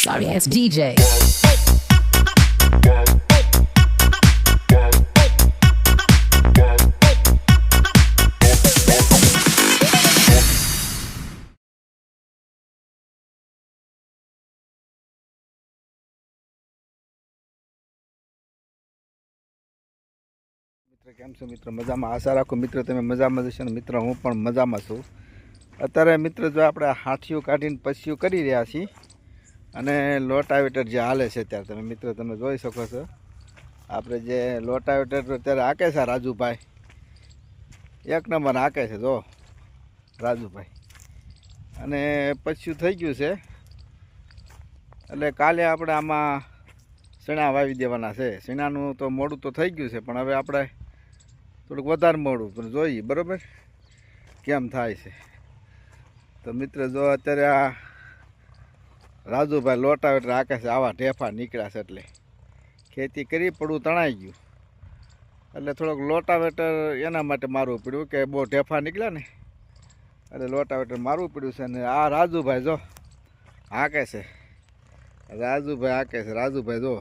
Sorry ass DJ. મિત્ર કેમ છો મિત્ર? મજામાં? આશા રાખું મિત્ર તમે મજામાં જશો ને મિત્ર હું પણ મજામાં છું. અત્યારે મિત્ર જો આપણે હાથીઓ કાઢીને પસીઓ કરી રહ્યા છીએ અને લોટાવેટર જે હાલે છે ત્યારે તમે મિત્ર તમે જોઈ શકો છો. આપણે જે લોટાવેટર અત્યારે હાકે છે રાજુભાઈ, એક નંબર હાકે છે જો રાજુભાઈ. અને પસીયું થઈ ગયું છે એટલે કાલે આપણે આમાં શેણા વાવી દેવાના છે. શેણાનું તો મોડું તો થઈ ગયું છે પણ હવે આપણે થોડુંક વધારે મોડું પણ જોઈએ બરાબર કેમ થાય છે. તો મિત્ર જો અત્યારે આ રાજુભાઈ લોટાવેટર હાકે છે, આવા ઢેફા નીકળ્યા છે એટલે ખેતી કરી પડવું તણાઈ ગયું એટલે થોડોક લોટાવેટર એના માટે મારવું પડ્યું કે બહુ ઢેફા નીકળ્યા ને એટલે લોટાવેટર મારવું પડ્યું છે. અને આ રાજુભાઈ જો હાકે છે, રાજુભાઈ હાકે છે. રાજુભાઈ જો